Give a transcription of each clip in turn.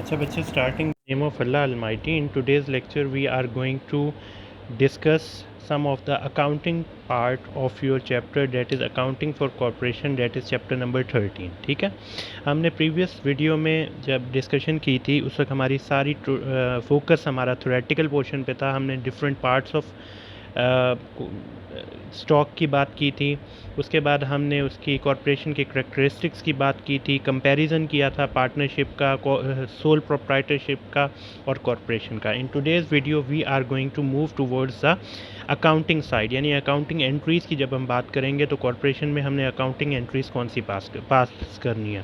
अच्छा बच्चे, starting name of Allah Almighty. In today's lecture we are going to discuss some of the accounting part of your chapter, that is accounting for corporation, that is chapter number 13. ठीक है, हमने previous video में जब discussion की थी उस वक्त हमारी सारी फोकस हमारा थ्योरेटिकल पोर्शन पे था। हमने डिफरेंट पार्ट्स ऑफ स्टॉक की बात की थी, उसके बाद हमने उसकी कॉरपोरेशन के करेक्टरिस्टिक्स की बात की थी, कंपैरिजन किया था पार्टनरशिप का, सोल प्रोप्राइटरशिप का और कॉरपोरेशन का। In today's video we are going to move towards the accounting side, यानी अकाउंटिंग एंट्रीज़ की जब हम बात करेंगे तो कॉरपोरेशन में हमने अकाउंटिंग एंट्रीज़ कौन सी पास करनी है।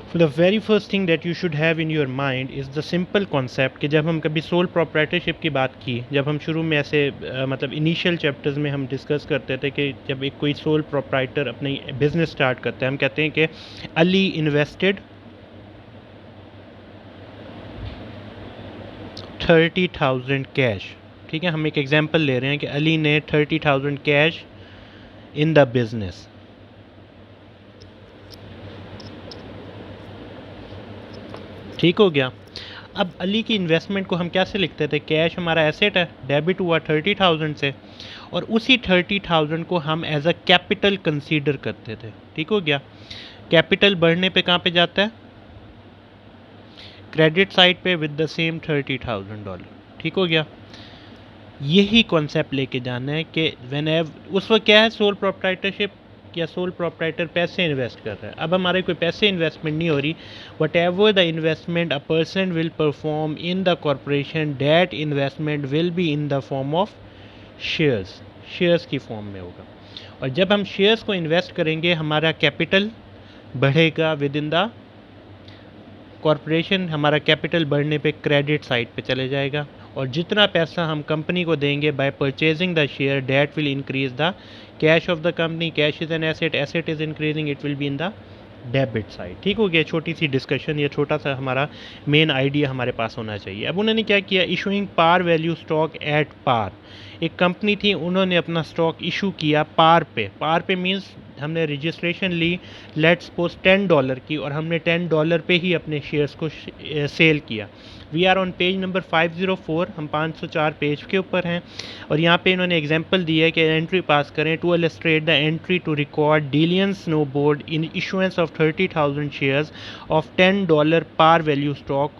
So the very first thing that you should have in your mind is the simple concept कि जब हम कभी सोल प्रोप्राइटरशिप की बात की, जब हम शुरू में ऐसे मतलब इनिशियल चैप्टर्स में हम डिस्कस करते थे कि जब एक कोई सोल प्रोप्राइटर अपनी बिजनेस स्टार्ट करता है, हम कहते हैं कि अली इन्वेस्टेड 30,000 कैश। ठीक है, हम एक एग्जांपल ले रहे हैं कि अली ने 30,000 कैश इन द बिजनेस। ठीक हो गया। अब अली की इन्वेस्टमेंट को हम कैसे लिखते थे? कैश हमारा एसेट है, डेबिट हुआ 30,000 से, और उसी 30,000 को हम एज अ कैपिटल कंसीडर करते थे। ठीक हो गया। कैपिटल बढ़ने पे कहाँ पे जाता है? क्रेडिट साइड पे विद द सेम $30,000। ठीक हो गया। यही कॉन्सेप्ट लेके जाना है कि उस वक्त क्या है, सोल प्रोप्राइटरशिप या सोल प्रोप्राइटर पैसे इन्वेस्ट कर रहा है। अब हमारे कोई पैसे इन्वेस्टमेंट नहीं हो रही। What ever the investment a person will perform in the corporation, that investment will be in the form of shares, shares की फॉर्म में होगा। और जब हम शेयर्स को इन्वेस्ट करेंगे हमारा कैपिटल बढ़ेगा विद इन द कॉरपोरेशन। हमारा कैपिटल बढ़ने पे क्रेडिट साइड पे चले जाएगा, और जितना पैसा हम कंपनी को देंगे by purchasing the share, that will increase the cash of the company. Cash is an asset, asset is increasing, it will be in the debit side. ठीक हो गया। छोटी सी डिस्कशन, ये छोटा सा हमारा मेन आइडिया हमारे पास होना चाहिए। अब उन्होंने क्या किया? Issuing par value stock at par. एक कंपनी थी, उन्होंने अपना स्टॉक इशू किया पार पे। पार पे मीन्स हमने रजिस्ट्रेशन ली लेट्स सपोज $10 की, और हमने $10 पे ही अपने शेयर्स को सेल किया। We are on page number 504, हम 504 पेज के ऊपर हैं, और यहाँ पे इन्होंने एग्जांपल दी है कि एंट्री पास करें to illustrate the entry to record Dillion snowboard in issuance of 30,000 shares of $10 par value stock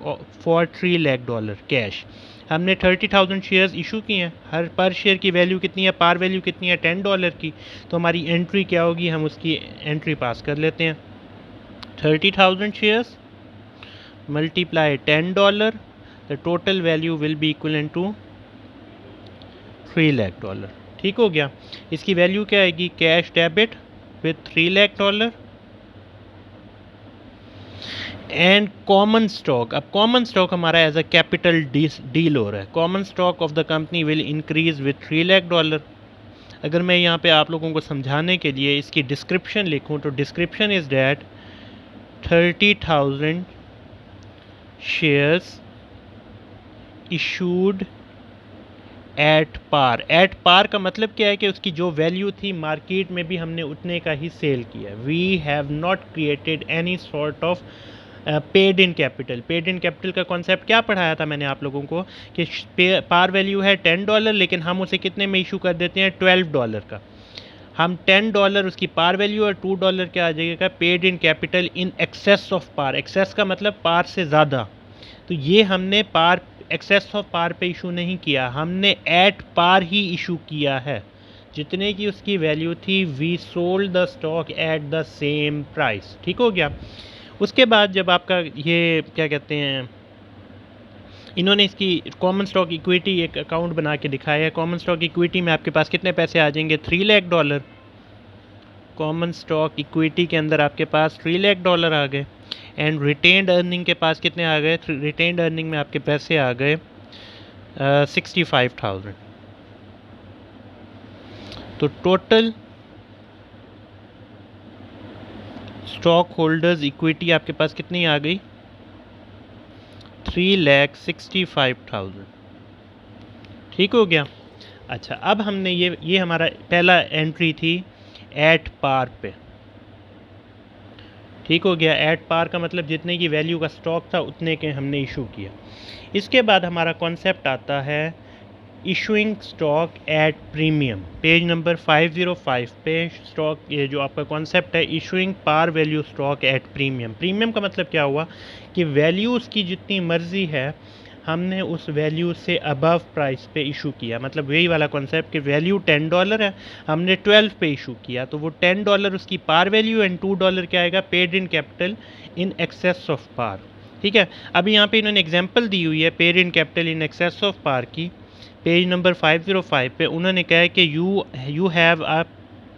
for $3 lakh cash. हमने 30,000 शेयर्स इशू किए हैं, हर पर शेयर की वैल्यू कितनी है, पार वैल्यू कितनी है, $10 की। तो हमारी एंट्री क्या होगी? हम उसकी एंट्री पास कर लेते हैं। 30,000 shares multiply $10, the total value will be equal to $3 lakh. ठीक हो गया। इसकी वैल्यू क्या आएगी? Cash debit with $3 lakh and common stock. अब कॉमन स्टॉक हमारा एज अ कैपिटल डील हो रहा है। Common stock of the company will increase with $3 lakh. अगर मैं यहाँ पे आप लोगों को समझाने के लिए इसकी डिस्क्रिप्शन लिखूँ तो description is that 30,000 shares issued at par. At par का मतलब क्या है कि उसकी जो वैल्यू थी मार्केट में भी हमने उतने का ही सेल किया। We have not created any sort of paid in capital. Paid in capital का कॉन्सेप्ट क्या पढ़ाया था मैंने आप लोगों को कि पार वैल्यू है $10, लेकिन हम उसे कितने में इशू कर देते हैं? $12 का। हम $10 उसकी पार वैल्यू और $2 क्या आ जाएगा? Paid in capital in excess of par. Excess का मतलब पार से ज़्यादा। तो ये हमने पार, एक्सेस ऑफ पार पे इशू नहीं किया, हमने एट पार ही इशू किया है। जितने की उसकी वैल्यू थी we sold the stock at the same price. ठीक हो गया। उसके बाद जब आपका ये क्या कहते हैं, इन्होंने इसकी कॉमन स्टॉक इक्विटी एक अकाउंट बना के दिखाया है। कॉमन स्टॉक इक्विटी में आपके पास कितने पैसे आ जाएंगे? $3 लाख। कॉमन स्टॉक इक्विटी के अंदर आपके पास $3 लाख आ गए। एंड रिटेन्ड अर्निंग के पास कितने आ गए? रिटेन्ड अर्निंग में आपके पैसे आ गए 65,000। तो टोटल स्टॉक होल्डर्स इक्विटी आपके पास कितनी आ गई? 3,65,000। ठीक हो गया। अच्छा, अब हमने ये हमारा पहला एंट्री थी एट पार पे। ठीक हो गया। एट पार का मतलब जितने की वैल्यू का स्टॉक था उतने के हमने इशू किया। इसके बाद हमारा कॉन्सेप्ट आता है issuing stock at premium. Page number 505 पे स्टॉक, ये जो आपका कॉन्सेप्ट है issuing par value stock at premium. Premium का मतलब क्या हुआ कि वैल्यू उसकी जितनी मर्जी है हमने उस वैल्यू से अबव प्राइस पे इशू किया। मतलब वही वाला कॉन्सेप्ट कि वैल्यू $10 है, हमने 12 पे इशू किया तो वो $10 उसकी पार वैल्यू एंड $2 क्या आएगा, paid in capital in excess of par. ठीक है, अभी यहाँ पे इन्होंने एग्जांपल दी हुई है paid in capital in excess of par की। पेज नंबर 505 पे उन्होंने कहा है कि you have a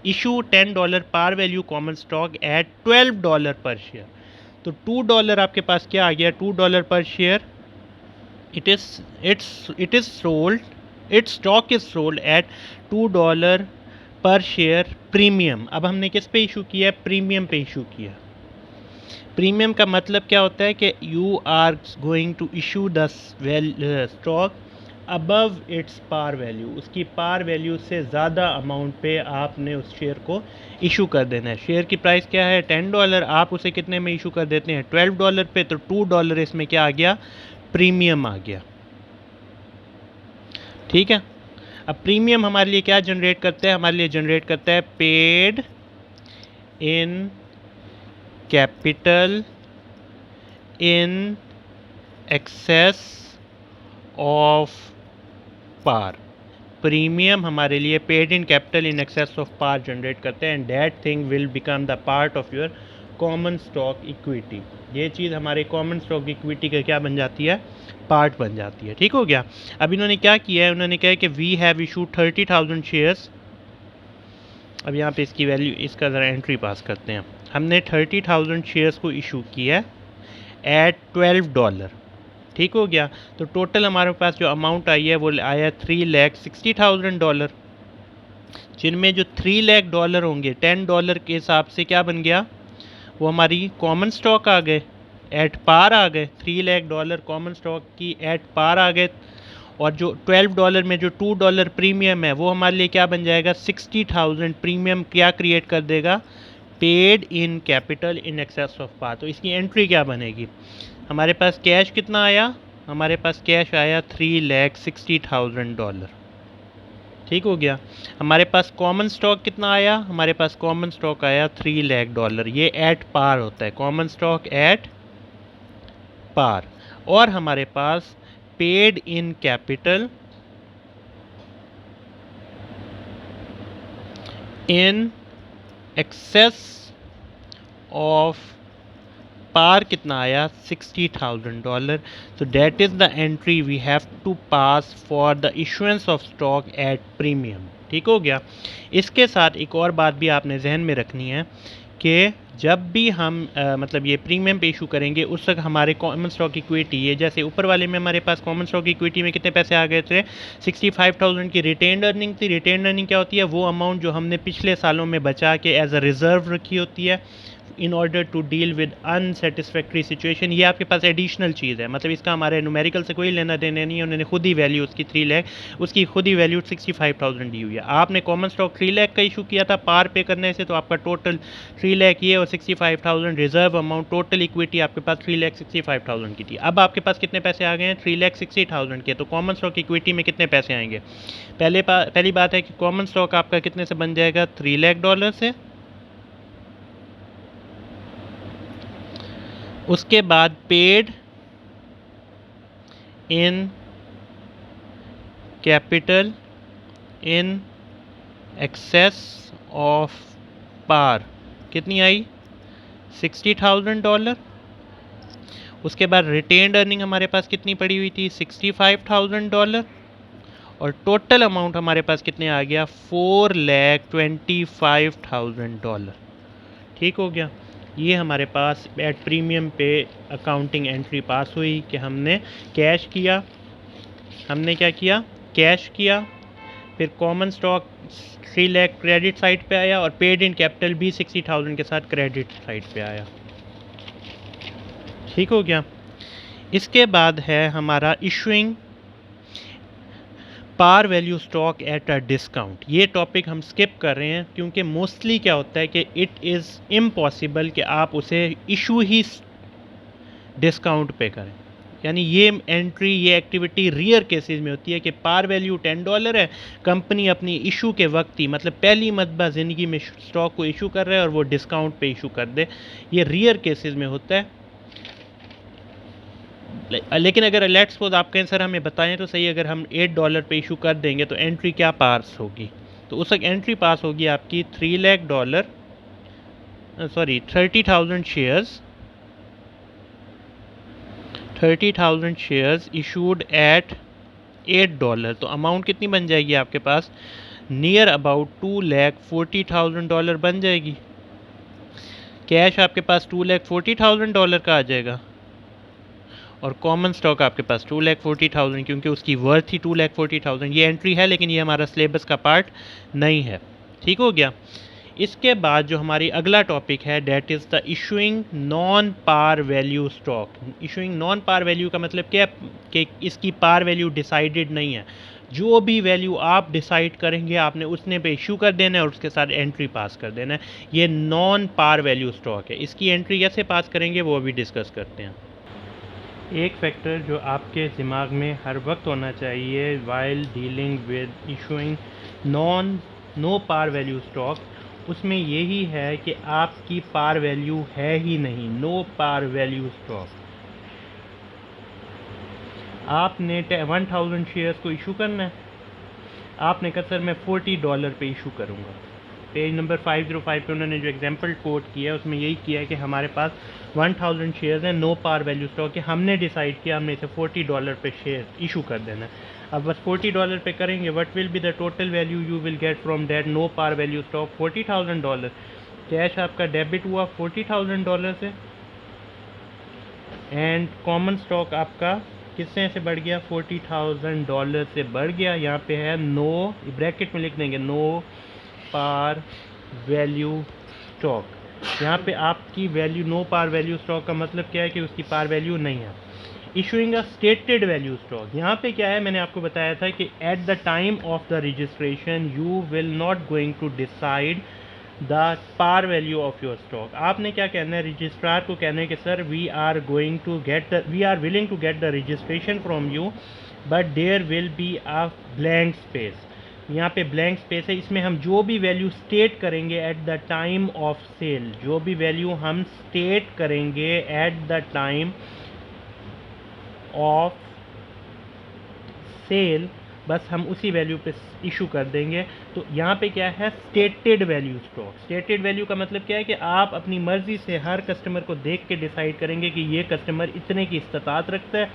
issue $10 par value common stock at $12 per share. तो $2 आपके पास क्या आ गया, $2 पर share. it is sold, its stock is sold at $2 पर शेयर प्रीमियम। अब हमने किस पे इशू किया, प्रीमियम पे इशू किया। प्रीमियम का मतलब क्या होता है कि you are going to issue the stock above its par value, उसकी पार वैल्यू से ज़्यादा अमाउंट पे आपने उस शेयर को इशू कर देना है। शेयर की प्राइस क्या है $10, आप उसे कितने में इशू कर देते हैं $12 पे, तो $2 इसमें क्या आ गया, प्रीमियम आ गया। ठीक है, अब प्रीमियम हमारे लिए क्या जनरेट करता है, हमारे लिए जनरेट करता है paid in capital in excess of par. Premium हमारे लिए paid in capital in excess of par generate करते हैं and that thing will become the part of your common stock equity. ये चीज़ हमारे कॉमन स्टॉक इक्विटी का क्या बन जाती है, पार्ट बन जाती है। ठीक हो गया। अब इन्होंने क्या किया है, उन्होंने कहा है कि वी हैव इशू 30,000 शेयर्स। अब यहाँ पे इसकी वैल्यू, इसका ज़रा एंट्री पास करते हैं। हमने 30,000 शेयर्स को इशू किया एट $12। ठीक हो गया, तो टोटल हमारे पास जो अमाउंट आई है वो आया $3,60,000, जिनमें जो $3,00,000 होंगे $10 के हिसाब से क्या बन गया, वो हमारी कॉमन स्टॉक आ गए, एट पार आ गए। $3,00,000 कॉमन स्टॉक की एट पार आ गए, और जो $12 में जो $2 प्रीमियम है वो हमारे लिए क्या बन जाएगा, 60,000 प्रीमियम क्या क्रिएट कर देगा, paid in capital in excess of par. तो इसकी एंट्री क्या बनेगी, हमारे पास कैश कितना आया, हमारे पास कैश आया $3,60,000। ठीक हो गया। हमारे पास कॉमन स्टॉक कितना आया, हमारे पास कॉमन स्टॉक आया $3,00,000। ये एट पार होता है, कॉमन स्टॉक एट पार। और हमारे पास paid in capital in excess of par कितना आया, $60,000। so that is the entry we have to pass for the issuance of stock at premium। ठीक हो गया। इसके साथ एक और बात भी आपने जहन में रखनी है कि जब भी हम मतलब ये प्रीमियम पे इशू करेंगे उस वक्त हमारे कॉमन स्टॉक इक्विटी, ये जैसे ऊपर वाले में हमारे पास कॉमन स्टॉक इक्विटी में कितने पैसे आ गए थे, 65,000 की रिटेन्ड अर्निंग थी। रिटेन्ड अर्निंग क्या होती है, वो अमाउंट जो हमने पिछले सालों में बचा के एज अ रिजर्व रखी होती है in order to deal with unsatisfactory situation. ये आपके पास एडिशनल चीज़ है, मतलब इसका हमारे न्यूमेरिकल से कोई लेना देना नहीं है। उन्होंने खुद ही वैल्यू उसकी 3 लाख, उसकी खुद ही वैल्यू 65,000 दी हुई है। आपने कॉमन स्टॉक 3 लाख का इशू किया था पार पे करने से, तो आपका टोटल 3 लाख ये और 65,000 रिजर्व अमाउंट, टोटल इक्विटी आपके पास 3,65,000 की थी। अब आपके पास कितने पैसे आ गए हैं, 3,60,000 के। तो कॉमन स्टॉक इक्विटी में कितने पैसे आएंगे, पहली बात है कि कॉमन स्टॉक आपका कितने से बन जाएगा, $3,00,000 से। उसके बाद paid in capital in excess of par कितनी आई, $60,000। उसके बाद रिटेन्ड अर्निंग हमारे पास कितनी पड़ी हुई थी, $65,000। और टोटल अमाउंट हमारे पास कितने आ गया, $4,25,000। ठीक हो गया। ये हमारे पास एट प्रीमियम पे अकाउंटिंग एंट्री पास हुई कि हमने कैश किया, हमने क्या किया, कैश किया, फिर common stock 3 lakh credit side पे आया और पेड इन कैपिटल भी 60,000 के साथ क्रेडिट साइड पे आया। ठीक हो गया। इसके बाद है हमारा issuing par value stock at a discount, ये टॉपिक हम स्किप कर रहे हैं क्योंकि मोस्टली क्या होता है कि इट इज़ इम्पॉसिबल कि आप उसे इशू ही डिस्काउंट पे करें। यानी ये एंट्री, ये एक्टिविटी रियर केसेस में होती है कि पार वैल्यू $10 है, कंपनी अपनी इशू के वक्त ही, मतलब पहली मरतबा ज़िंदगी में स्टॉक को इशू कर रहा है और वो डिस्काउंट पे इशू कर दे, ये रियर केसेस में होता है। लेकिन अगर लेट्स सपोज आप कहें सर हमें बताएं तो सही, अगर हम $8 पे इशू कर देंगे तो एंट्री क्या पास होगी? तो उस वक्त एंट्री पास होगी आपकी $30,000 शेयर्स, 30,000 शेयर्स इशूड एट $8। तो अमाउंट कितनी बन जाएगी आपके पास? नियर अबाउट $2,40,000 बन जाएगी। कैश आपके पास $2,40,000 का आ जाएगा और कॉमन स्टॉक आपके पास 2,40,000, क्योंकि उसकी वर्थ ही 2,40,000। ये एंट्री है लेकिन ये हमारा सिलेबस का पार्ट नहीं है। ठीक हो गया। इसके बाद जो हमारी अगला टॉपिक है that is the issuing non par value stock. Issuing non par value का मतलब क्या है कि इसकी पार वैल्यू डिसाइडेड नहीं है। जो भी वैल्यू आप डिसाइड करेंगे आपने उसने पे इशू कर देना है और उसके साथ एंट्री पास कर देना है। ये नॉन पार वैल्यू स्टॉक है। इसकी एंट्री कैसे पास करेंगे वो अभी डिस्कस करते हैं। एक फैक्टर जो आपके दिमाग में हर वक्त होना चाहिए while dealing with issuing no par value stock, उसमें यही है कि आपकी पार वैल्यू है ही नहीं, नो पार वैल्यू स्टॉक। आपने 1000 शेयर्स को इशू करना है, आपने कहा सर मैं $40 पे इशू करूँगा। पेज नंबर 505 पे उन्होंने जो एग्जांपल कोट किया है उसमें यही किया है कि हमारे पास 1000 शेयर्स हैं, नो पार वैल्यू स्टॉक है, हमने डिसाइड किया हमने इसे $40 पे शेयर इशू कर देना है। अब बस $40 पे करेंगे, what will be the total value you will get from that no par value stock? $40,000। Cash आपका डेबिट हुआ $40,000 से एंड कॉमन स्टॉक आपका किससे से बढ़ गया? $40,000 से बढ़ गया। यहाँ पे है नो, ब्रैकेट में लिख देंगे नो पार वैल्यू स्टॉक। यहाँ पे आपकी value, no par value stock का मतलब क्या है कि उसकी पार वैल्यू नहीं है। Issuing a stated value stock, यहाँ पे क्या है, मैंने आपको बताया था कि at the time of the registration you will not going to decide the par value of your stock. आपने क्या कहना है, रजिस्ट्रार को कहना है कि sir we are willing to get the registration from you but there will be a blank space. यहाँ पे ब्लैंक स्पेस है, इसमें हम जो भी वैल्यू स्टेट करेंगे at the time of sale, जो भी वैल्यू हम स्टेट करेंगे at the time of sale, बस हम उसी वैल्यू पे इशू कर देंगे। तो यहाँ पे क्या है, stated value stock. Stated value का मतलब क्या है कि आप अपनी मर्ज़ी से हर कस्टमर को देख के डिसाइड करेंगे कि ये कस्टमर इतने की इस्तात रखता है,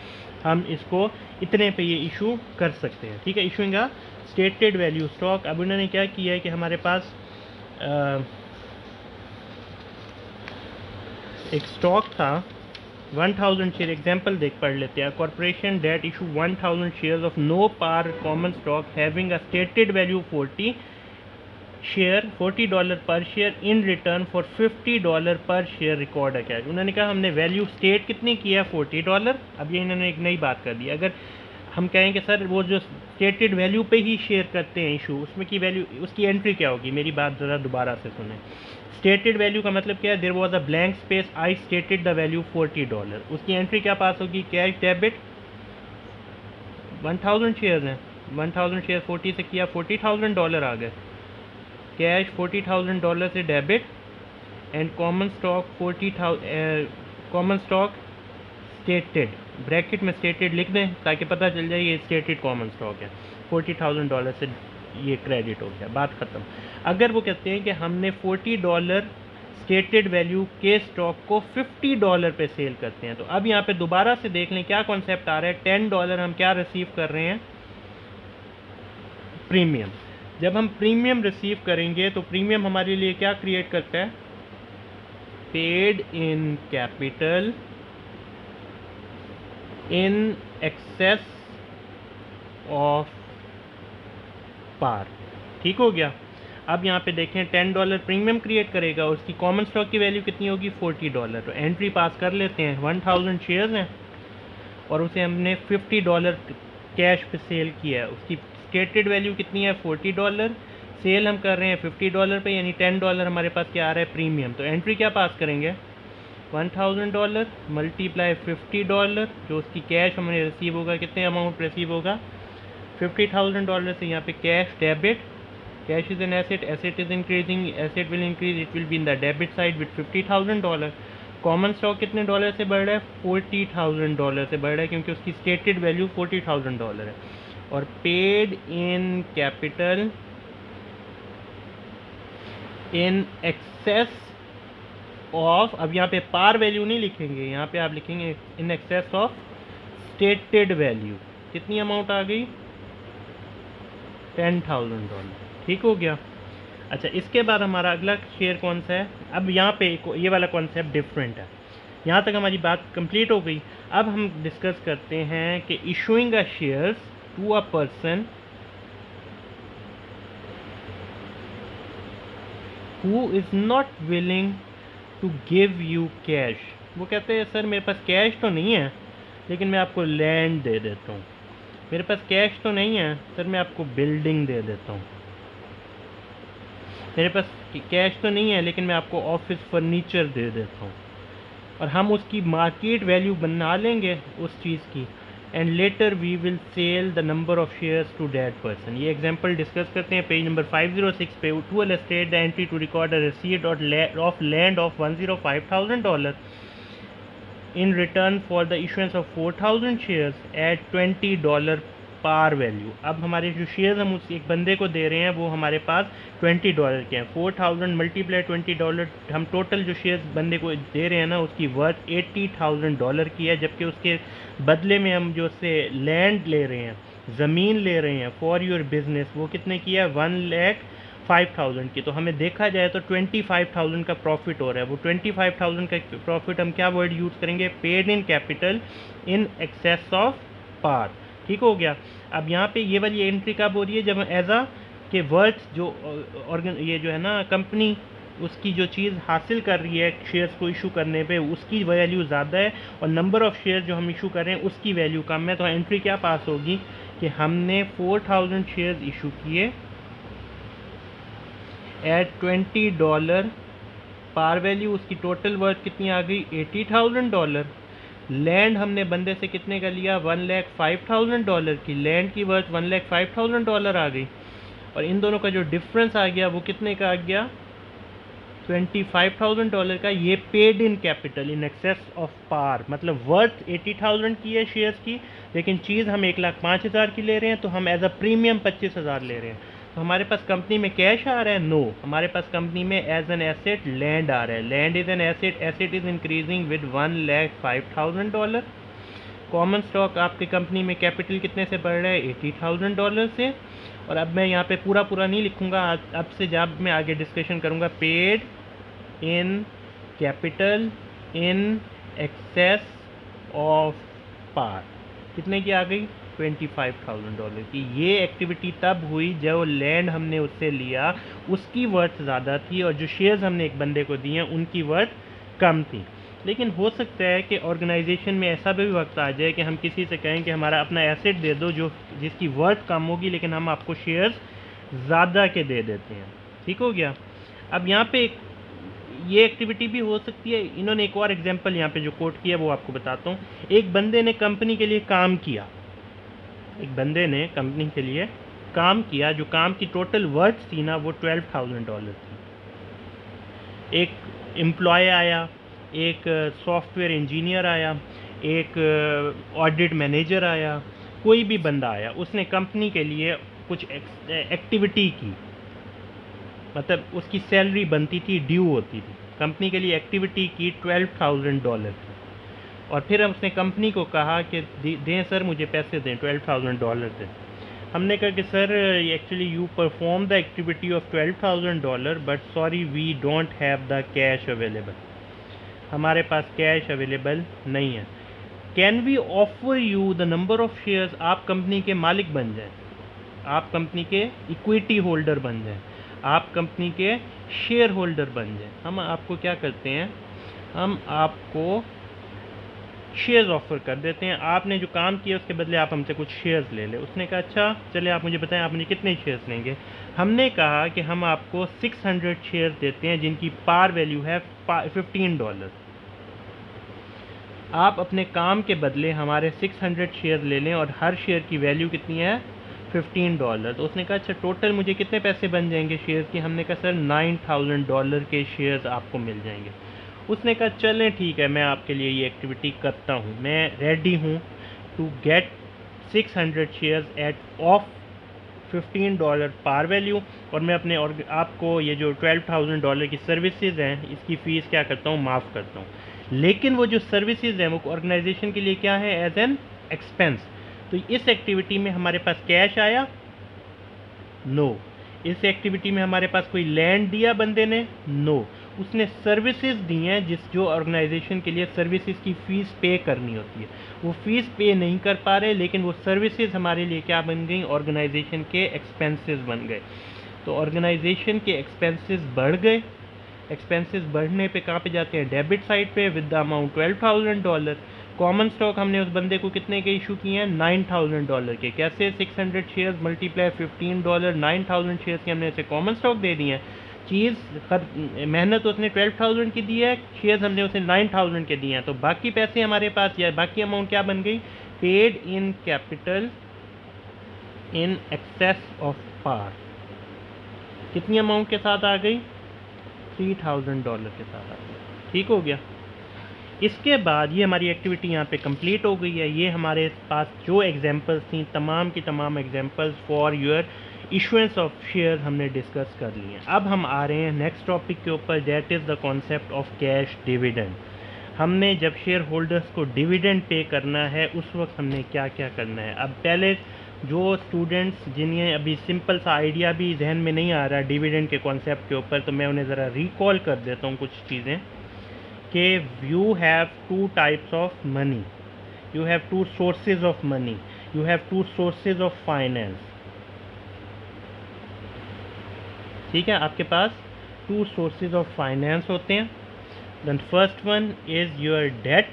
हम इसको इतने पे ये इशू कर सकते हैं। ठीक है, issuing a stated value stock. अब उन्होंने क्या किया है कि हमारे पास एक स्टॉक था 1000 शेयर, एग्जाम्पल देख पढ़ लेते हैं। Corporation that issue 1000 share of no par common stock having a stated value 40 share, $40 per share in return for $50 पर शेयर रिकॉर्ड है कैश। उन्होंने कहा हमने वैल्यू स्टेट कितनी की है, $40। अब ये इन्होंने एक नई बात कर दी। अगर हम कहें कि सर वो जो स्टेटेड वैल्यू पे ही शेयर करते हैं इशू, उसमें की वैल्यू, उसकी एंट्री क्या होगी? मेरी बात ज़रा दोबारा से सुने। स्टेटेड वैल्यू का मतलब क्या है, there was a blank space, I stated the value $40। उसकी एंट्री क्या पास होगी? कैश डेबिट, 1000 शेयर हैं, 1000 शेयर 40 से किया, $40,000 आ गए। कैश $40,000 से debit and common stock 40,000, common stock stated, bracket में स्टेटेड लिख दें ताकि पता चल जाए ये स्टेटेड कॉमन स्टॉक है। $40,000 से ये क्रेडिट हो गया, बात ख़त्म। अगर वो कहते हैं कि हमने $40 स्टेटेड वैल्यू के स्टॉक को $50 पे सेल करते हैं, तो अब यहाँ पे दोबारा से देख लें क्या कॉन्सेप्ट आ रहा है। $10 हम क्या रिसीव कर रहे हैं? प्रीमियम। जब हम प्रीमियम रिसीव करेंगे तो प्रीमियम हमारे लिए क्या क्रिएट करता है? Paid in capital in excess of par. ठीक हो गया। अब यहाँ पे देखें $10 प्रीमियम क्रिएट करेगा, उसकी कॉमन स्टॉक की वैल्यू कितनी होगी? $40। तो एंट्री पास कर लेते हैं, 1000 शेयर्स हैं और उसे हमने $50 कैश पे सेल किया है, उसकी स्टेटेड वैल्यू कितनी है $40, सेल हम कर रहे हैं $50 पे, यानी $10 हमारे पास क्या आ रहा है प्रीमियम। तो एंट्री क्या पास करेंगे, $1000 मल्टीप्लाई $50, जो उसकी कैश हमें रिसीव होगा, कितने अमाउंट रिसीव होगा $50,000 से यहाँ पे cash debit, cash is an asset, asset is increasing, asset will increase, it will be in the debit side with $50,000। Common stock कितने डॉलर से बढ़ रहा है, $40,000 से बढ़ रहा है, क्योंकि उसकी स्टेटेड वैल्यू $40,000 है। और paid in capital in excess of, अब यहाँ पे पार वैल्यू नहीं लिखेंगे, यहाँ पे आप लिखेंगे इन एक्सेस ऑफ स्टेटेड वैल्यू। कितनी अमाउंट आ गई, $10,000। ठीक हो गया। अच्छा, इसके बाद हमारा अगला शेयर कौन सा है, अब यहाँ पे ये वाला कॉन्सेप्ट डिफरेंट है। यहाँ तक हमारी बात कंप्लीट हो गई। अब हम डिस्कस करते हैं कि issuing a shares to a person who is not willing to give you cash. वो कहते हैं सर मेरे पास कैश तो नहीं है, लेकिन मैं आपको लैंड दे देता हूँ। मेरे पास कैश तो नहीं है सर, मैं आपको बिल्डिंग दे देता हूँ। मेरे पास कैश तो नहीं है, लेकिन मैं आपको ऑफिस फर्नीचर दे देता हूँ। और हम उसकी मार्केट वैल्यू बना लेंगे उस चीज़ की, and later we will sell the number of shares to that person. ये एग्जांपल डिस्कस करते हैं पेज नंबर 506 पे। To L state the entry to record a receipt of land of $105,000 in return for the issuance of 4,000 shares at $20 par value. अब हमारे जो shares हम उस एक बंदे को दे रहे हैं वो हमारे पास $20 के हैं। 4,000 मल्टीप्लाई $20, हम टोटल जो शेयर्स बंदे को दे रहे हैं ना उसकी वर्थ $80,000 की है, जबकि उसके बदले में हम जो उससे लैंड ले रहे हैं, ज़मीन ले रहे हैं फॉर योर बिजनेस, वो कितने की है, 1,05,000 की। तो हमें देखा जाए तो 25,000 का प्रॉफिट हो रहा है। वो 25,000 का प्रॉफिट हम क्या वर्ड यूज़ करेंगे, paid in capital in excess of par. ठीक हो गया। अब यहाँ पे ये वाली एंट्री कब हो रही है, जब एज अ के वर्थ जो ये जो है ना कंपनी उसकी जो चीज़ हासिल कर रही है शेयर्स को इशू करने पे, उसकी वैल्यू ज़्यादा है और नंबर ऑफ शेयर जो हम इशू कर रहे हैं उसकी वैल्यू कम है। तो एंट्री क्या पास होगी कि हमने 4,000 शेयर्स इशू किए एट $20 पार वैल्यू, उसकी टोटल वर्थ कितनी आ गई, $80,000। लैंड हमने बंदे से कितने का लिया, $105,000 की। लैंड की वर्थ $105,000 आ गई, और इन दोनों का जो डिफरेंस आ गया वो कितने का आ गया, $25,000 का। ये paid in capital in excess of par, मतलब वर्थ 80,000 की है शेयर्स की, लेकिन चीज़ हम 1,05,000 की ले रहे हैं, तो हम एज अ प्रीमियम 25,000 ले रहे हैं। तो हमारे पास कंपनी में कैश आ रहा है, नो, हमारे पास कंपनी में एज एन एसेट लैंड आ रहा है। Land is an asset, asset is increasing with $105,000। Common stock आपकी कंपनी में कैपिटल कितने से बढ़ रहा है, $80,000 से। और अब मैं यहाँ पे पूरा नहीं लिखूँगा, अब से जब मैं आगे डिस्कशन करूँगा, paid in capital in excess of par, कितने की आ गई, $25,000 की। ये एक्टिविटी तब हुई जब लैंड हमने उससे लिया उसकी वर्थ ज़्यादा थी और जो शेयर्स हमने एक बंदे को दिए उनकी वर्थ कम थी। लेकिन हो सकता है कि ऑर्गेनाइजेशन में ऐसा भी वक्त आ जाए कि हम किसी से कहें कि हमारा अपना एसेट दे दो जो जिसकी वर्थ कम होगी, लेकिन हम आपको शेयर्स ज़्यादा के दे देते हैं। ठीक हो गया। अब यहाँ पे ये एक्टिविटी भी हो सकती है। इन्होंने एक और एग्जांपल यहाँ पे जो कोट किया वो आपको बताता हूँ। एक बंदे ने कंपनी के लिए काम किया, एक बंदे ने कंपनी के लिए काम किया, जो काम की टोटल वर्थ थी ना वो $12,000 थी। एक एम्प्लॉय आया, एक सॉफ्टवेयर इंजीनियर आया, एक ऑडिट मैनेजर आया, कोई भी बंदा आया, उसने कंपनी के लिए कुछ एक्टिविटी की, मतलब उसकी सैलरी बनती थी, ड्यू होती थी, कंपनी के लिए एक्टिविटी की $12,000 की। और फिर उसने कंपनी को कहा कि दें सर मुझे पैसे दें, $12,000 दें। हमने कहा कि sir actually you perform the activity of $12,000 but sorry we don't have the cash available, हमारे पास कैश अवेलेबल नहीं है। Can we offer you the number of shares, आप कंपनी के मालिक बन जाएं, आप कंपनी के इक्विटी होल्डर बन जाएं, आप कंपनी के शेयर होल्डर बन जाएं। हम आपको क्या करते हैं, हम आपको शेयर्स ऑफ़र कर देते हैं, आपने जो काम किया उसके बदले आप हमसे कुछ शेयर्स ले लें। उसने कहा अच्छा चलिए आप मुझे बताएं आप मुझे कितने शेयर्स लेंगे। हमने कहा कि हम आपको 600 शेयर्स देते हैं जिनकी पार वैल्यू है $15। आप अपने काम के बदले हमारे 600 शेयर ले लें और हर शेयर की वैल्यू कितनी है $15। तो उसने कहा अच्छा टोटल मुझे कितने पैसे बन जाएंगे शेयर की। हमने कहा सर $9,000 के शेयर्स आपको मिल जाएंगे। उसने कहा चलें ठीक है मैं आपके लिए ये एक्टिविटी करता हूँ, मैं रेडी हूँ to get 600 shares at of $15 par value, और मैं अपने और आपको ये जो $12,000 की सर्विसेज हैं इसकी फ़ीस क्या करता हूँ माफ़ करता हूँ। लेकिन वो जो सर्विसेज हैं वो ऑर्गेनाइजेशन के लिए क्या है एज एन एक्सपेंस। तो इस एक्टिविटी में हमारे पास कैश आया नो, इस एक्टिविटी में हमारे पास कोई लैंड दिया बंदे ने नो, उसने सर्विसेज दी हैं जिस जो ऑर्गेनाइजेशन के लिए सर्विसेज की फ़ीस पे करनी होती है वो फ़ीस पे नहीं कर पा रहे, लेकिन वो सर्विसेज हमारे लिए क्या बन गई ऑर्गेनाइजेशन के एक्सपेंसेस बन गए। तो ऑर्गेनाइजेशन के एक्सपेंसेस बढ़ गए, एक्सपेंसेस बढ़ने पे कहाँ पे जाते हैं डेबिट साइड पे with the amount $12,000। Common stock हमने उस बंदे को कितने के इशू किए हैं $9,000 के। कैसे 600 शेयर्स मल्टीप्लाई $15, 9,000 शेयर्स के हमने उसे कॉमन स्टॉक दे दिए हैं। चीज़ मेहनत उसने 12,000 की दी है, शेयर्स हमने उसे 9,000 के दिए हैं। तो बाकी पैसे हमारे पास या बाकी अमाउंट क्या बन गई paid in capital in excess of par. कितनी अमाउंट के साथ आ गई $3,000 के साथ आ गई। ठीक हो गया। इसके बाद ये हमारी एक्टिविटी यहाँ पे कंप्लीट हो गई है। ये हमारे पास जो एग्जांपल्स थी तमाम की तमाम examples for your issuance of share हमने डिस्कस कर लिए हैं। अब हम आ रहे हैं नेक्स्ट टॉपिक के ऊपर, that is the concept of cash dividend. हमने जब शेयर होल्डर्स को डिविडेंड पे करना है उस वक्त हमने क्या क्या करना है। अब पहले जो स्टूडेंट्स जिन्हें अभी सिंपल सा आइडिया भी जहन में नहीं आ रहा डिविडेंड के कॉन्सेप्ट के ऊपर, तो मैं उन्हें ज़रा रिकॉल कर देता हूँ कुछ चीज़ें कि you have two types of money, you have two sources of money, you have two sources of finance. ठीक है, आपके पास टू सोर्सेज ऑफ फाइनेंस होते हैं। The first one is your debt,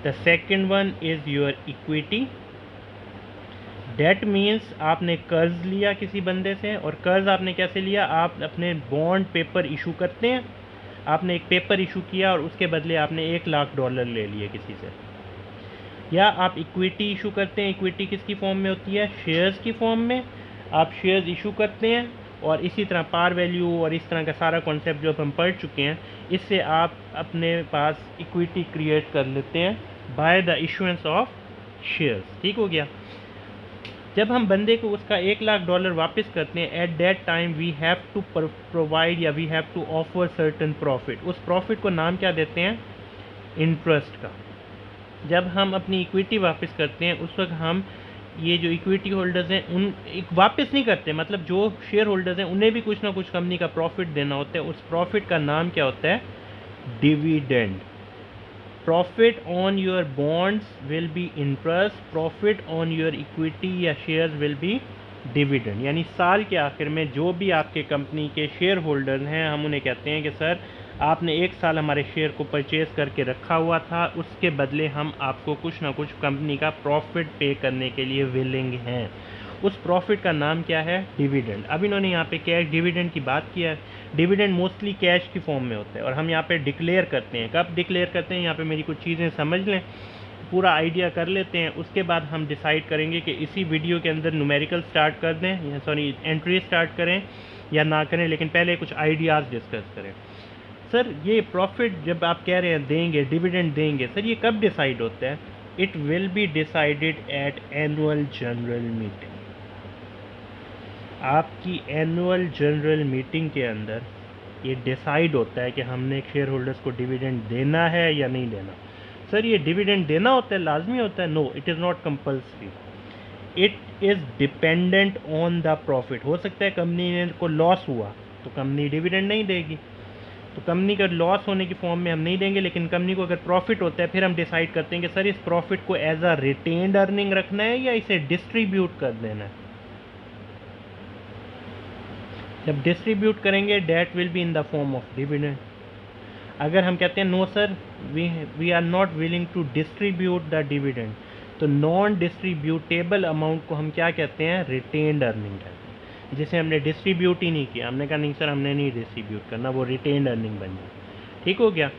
the second one is your equity. Debt means आपने कर्ज लिया किसी बंदे से, और कर्ज आपने कैसे लिया, आप अपने बॉन्ड पेपर इशू करते हैं, आपने एक पेपर इशू किया और उसके बदले आपने $1,00,000 ले लिए किसी से। या आप इक्विटी इशू करते हैं, इक्विटी किसकी फॉर्म में होती है शेयर्स की फॉर्म में, आप शेयर्स इशू करते हैं। और इसी तरह पार वैल्यू और इस तरह का सारा कॉन्सेप्ट जो हम पढ़ चुके हैं, इससे आप अपने पास इक्विटी क्रिएट कर लेते हैं by the issuance of shares. ठीक हो गया। जब हम बंदे को उसका $1,00,000 वापस करते हैं, at that time we have to provide या we have to offer certain profit. उस प्रॉफिट को नाम क्या देते हैं इंटरेस्ट का। जब हम अपनी इक्विटी वापस करते हैं उस वक्त हम ये जो इक्विटी होल्डर्स हैं उन वापस नहीं करते, मतलब जो शेयर होल्डर्स हैं उन्हें भी कुछ ना कुछ कंपनी का प्रॉफिट देना होता है। उस प्रॉफिट का नाम क्या होता है dividend. Profit on your bonds will be interest, profit on your equity या शेयर्स विल बी डिविडेंड। यानी साल के आखिर में जो भी आपके कंपनी के शेयर होल्डर हैं हम उन्हें कहते हैं कि सर आपने एक साल हमारे शेयर को परचेज़ करके रखा हुआ था, उसके बदले हम आपको कुछ ना कुछ कंपनी का प्रॉफिट पे करने के लिए विलिंग हैं। उस प्रॉफिट का नाम क्या है डिविडेंड। अब इन्होंने यहाँ पे कैश डिविडेंड की बात किया है। डिविडेंड मोस्टली कैश की फॉर्म में होता है और हम यहाँ पे डिक्लेयर करते हैं। कब डिक्लेयर करते हैं, यहाँ पे मेरी कुछ चीज़ें समझ लें, पूरा आइडिया कर लेते हैं, उसके बाद हम डिसाइड करेंगे कि इसी वीडियो के अंदर न्यूमेरिकल स्टार्ट कर दें या सॉरी एंट्री स्टार्ट करें या ना करें, लेकिन पहले कुछ आइडियाज़ डिस्कस करें। सर ये प्रॉफिट जब आप कह रहे हैं देंगे डिविडेंड देंगे, सर ये कब डिसाइड होता है? It will be decided at annual general meeting. आपकी एनुअल जनरल मीटिंग के अंदर ये डिसाइड होता है कि हमने शेयर होल्डर्स को डिविडेंड देना है या नहीं देना। सर ये डिविडेंड देना होता है, लाजमी होता है? No, it is not compulsory, it is dependent on the profit. हो सकता है कंपनी को लॉस हुआ तो कंपनी डिविडेंड नहीं देगी, तो कंपनी का लॉस होने की फॉर्म में हम नहीं देंगे, लेकिन कंपनी को अगर प्रॉफिट होता है फिर हम डिसाइड करते हैं कि सर इस प्रॉफिट को एज अ रिटेन्ड अर्निंग रखना है या इसे डिस्ट्रीब्यूट कर देना है। जब डिस्ट्रीब्यूट करेंगे that will be in the form of dividend. अगर हम कहते हैं no sir we are not willing to distribute the dividend, तो नॉन डिस्ट्रीब्यूटेबल अमाउंट को हम क्या कहते हैं, रिटेन्ड अर्निंग कहते हैं। जिसे हमने डिस्ट्रीब्यूट ही नहीं किया, हमने कहा नहीं सर हमने नहीं डिस्ट्रीब्यूट करना, वो रिटेन्ड अर्निंग बन जाए। ठीक हो गया।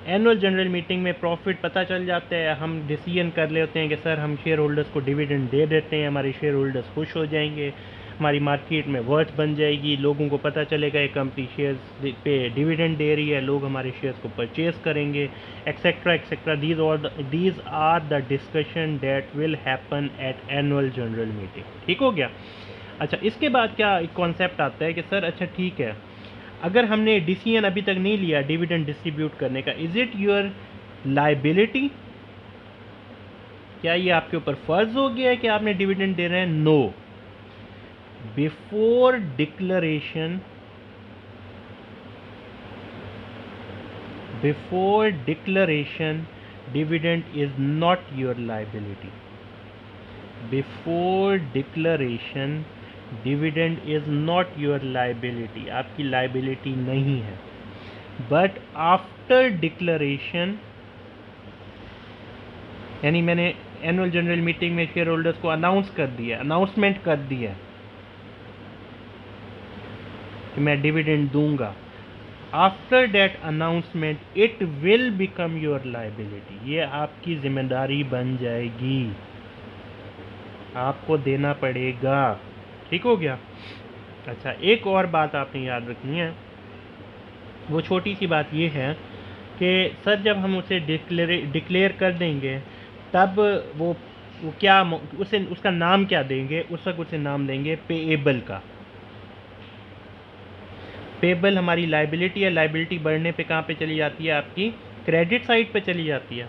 एनुअल जनरल मीटिंग में प्रॉफिट पता चल जाता है, हम डिसीजन कर लेते हैं कि सर हम शेयर होल्डर्स को डिविडेंड दे देते हैं, हमारे शेयर होल्डर्स खुश हो जाएंगे, हमारी मार्केट में वर्थ बन जाएगी, लोगों को पता चलेगा ये कंपनी शेयर्स पे डिविडेंड दे रही है, लोग हमारे शेयर्स को परचेज करेंगे, etcetera etcetera. These are the discussion that will happen at annual general meeting. ठीक हो गया। अच्छा, इसके बाद क्या एक कॉन्सेप्ट आता है कि सर अच्छा ठीक है, अगर हमने डिसीजन अभी तक नहीं लिया डिविडेंड डिस्ट्रीब्यूट करने का, इज इट योर लाइबिलिटी, क्या ये आपके ऊपर फर्ज हो गया है कि आपने डिविडेंड दे रहे हैं? No. Before declaration dividend is not your liability. Before declaration dividend is not your liability, आपकी लाइबिलिटी नहीं है। बट आफ्टर डिक्लेरेशन, यानी मैंने एनुअल जनरल मीटिंग में शेयर होल्डर्स को अनाउंसमेंट कर दिया कि मैं डिविडेंड दूंगा, after that announcement it will become your liability, ये आपकी जिम्मेदारी बन जाएगी, आपको देना पड़ेगा। ठीक हो गया। अच्छा, एक और बात आपने याद रखनी है, वो छोटी सी बात ये है कि सर जब हम उसे डिक्लेयर कर देंगे तब वो क्या उसे उसका नाम क्या देंगे, उस वक्त उसे नाम देंगे पेएबल का। पेएबल हमारी लाइबिलिटी है, लाइबिलिटी बढ़ने पे कहाँ पे चली जाती है, आपकी क्रेडिट साइड पे चली जाती है।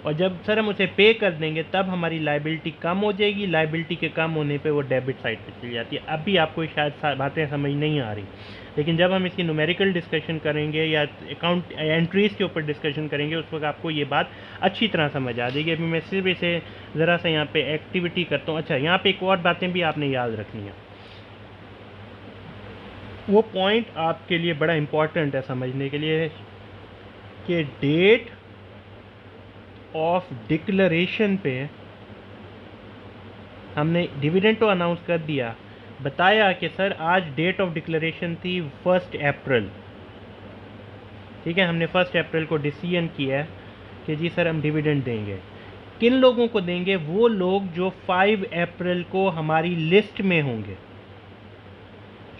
और जब सर हम उसे पे कर देंगे तब हमारी लाइबिलिटी कम हो जाएगी, लाइबिलिटी के कम होने पे वो डेबिट साइड पे चली जाती है। अभी आपको शायद बातें समझ नहीं आ रही, लेकिन जब हम इसकी न्यूमेरिकल डिस्कशन करेंगे या अकाउंट एंट्रीज के ऊपर डिस्कशन करेंगे उस वक्त आपको ये बात अच्छी तरह समझ आ जाएगी। अभी मैं सिर्फ इसे ज़रा सा यहाँ पे एक्टिविटी करता हूँ। अच्छा, यहाँ पे एक और बातें भी आपने याद रखनी है, वो पॉइंट आपके लिए बड़ा इम्पॉर्टेंट है समझने के लिए कि डेट ऑफ डिक्लेरेशन पे हमने डिविडेंड तो अनाउंस कर दिया, बताया कि सर आज डेट ऑफ डिक्लेरेशन थी 1 अप्रैल। ठीक है, हमने 1 अप्रैल को डिसीजन किया है कि जी सर हम डिविडेंड देंगे। किन लोगों को देंगे? वो लोग जो 5 अप्रैल को हमारी लिस्ट में होंगे।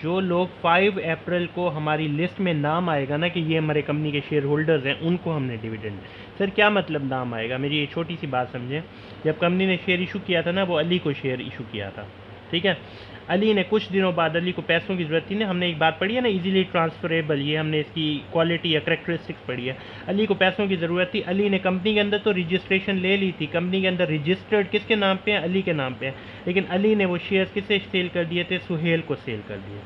जो लोग 5 अप्रैल को हमारी लिस्ट में नाम आएगा ना कि ये हमारे कंपनी के शेयर होल्डर्स हैं, उनको हमने डिविडेंड। सर क्या मतलब नाम आएगा? मेरी ये छोटी सी बात समझें। जब कंपनी ने शेयर इशू किया था ना, वो अली को शेयर इशू किया था। ठीक है, अली ने कुछ दिनों बाद, अली को पैसों की ज़रूरत थी ना, हमने एक बात पढ़ी है ना इजीली ट्रांसफरेबल, ये हमने इसकी क्वालिटी या करेक्टरिस्टिक्स पढ़ी है। अली को पैसों की ज़रूरत थी, अली ने कंपनी के अंदर तो रजिस्ट्रेशन ले ली थी, कंपनी के अंदर रजिस्टर्ड किसके नाम पे है? अली के नाम पे है। लेकिन अली ने वो शेयर्स किसे सेल कर दिए थे? सुहेल को सेल कर दिए।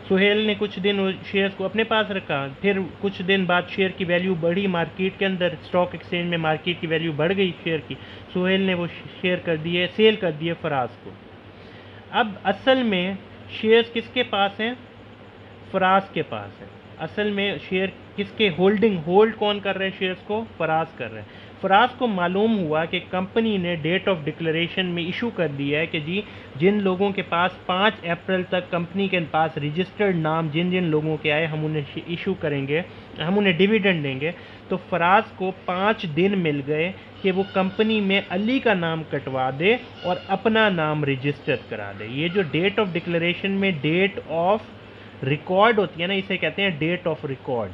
सुहेल ने कुछ दिन शेयर्स को अपने पास रखा, फिर कुछ दिन बाद शेयर की वैल्यू बढ़ी, मार्केट के अंदर स्टॉक एक्सचेंज में मार्केट की वैल्यू बढ़ गई शेयर की, सुहेल ने वो शेयर कर दिए, सेल कर दिए फराज को। अब असल में शेयर्स किसके पास हैं? फराज के पास है। असल में शेयर किसके होल्ड कौन कर रहे हैं शेयर्स को? फराज कर रहे हैं। फराज को मालूम हुआ कि कंपनी ने डेट ऑफ डिक्लेरेशन में इशू कर दिया है कि जी जिन लोगों के पास 5 अप्रैल तक कंपनी के पास रजिस्टर्ड नाम जिन जिन लोगों के आए हम उन्हें इशू करेंगे, हम उन्हें डिविडेंड देंगे। तो फराज को 5 दिन मिल गए कि वो कंपनी में अली का नाम कटवा दे और अपना नाम रजिस्टर करा दे। ये जो डेट ऑफ डिक्लेरेशन में डेट ऑफ रिकॉर्ड होती है ना, इसे कहते हैं डेट ऑफ रिकॉर्ड,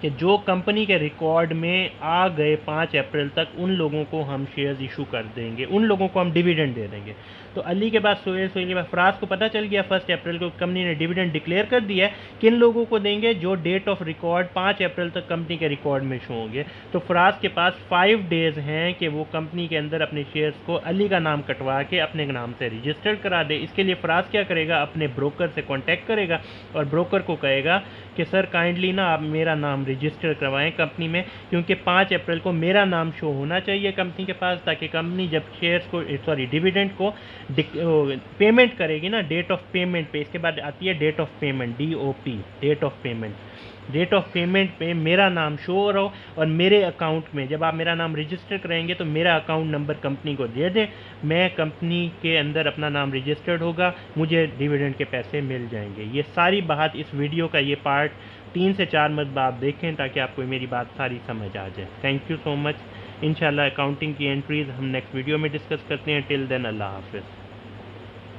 कि जो कंपनी के रिकॉर्ड में आ गए 5 अप्रैल तक उन लोगों को हम शेयर्स इशू कर देंगे, उन लोगों को हम डिविडेंड दे देंगे। तो अली के बाद सुहेल के बाद फराज को पता चल गया 1 अप्रैल को कंपनी ने डिविडेंड डिक्लेयर कर दिया है। किन लोगों को देंगे? जो डेट ऑफ रिकॉर्ड 5 अप्रैल तक कंपनी के रिकॉर्ड में शो होंगे। तो फराज के पास 5 डेज़ हैं कि वो कंपनी के अंदर अपने शेयर्स को अली का नाम कटवा के अपने नाम से रजिस्टर्ड करा दे। इसके लिए फराज क्या करेगा? अपने ब्रोकर से कॉन्टैक्ट करेगा और ब्रोकर को कहेगा कि सर काइंडली ना आप मेरा नाम रजिस्टर करवाएं कंपनी में, क्योंकि 5 अप्रैल को मेरा नाम शो होना चाहिए कंपनी के पास, ताकि कंपनी जब शेयर्स को डिविडेंड को पेमेंट करेगी ना, डेट ऑफ पेमेंट पे, इसके बाद आती है date of payment, DOP, date of payment पे मेरा नाम शो हो रहा हो, और मेरे अकाउंट में जब आप मेरा नाम रजिस्टर कराएंगे तो मेरा अकाउंट नंबर कंपनी को दे दें, मैं कंपनी के अंदर अपना नाम रजिस्टर्ड होगा, मुझे डिविडेंड के पैसे मिल जाएंगे। ये सारी बात इस वीडियो का ये पार्ट 3 से 4 मरतबा आप देखें ताकि आपको मेरी बात सारी समझ आ जाए। Thank you so much. इंशाल्लाह अकाउंटिंग की एंट्रीज हम नेक्स्ट वीडियो में डिस्कस करते हैं। टिल देन अल्लाह हाफिज़।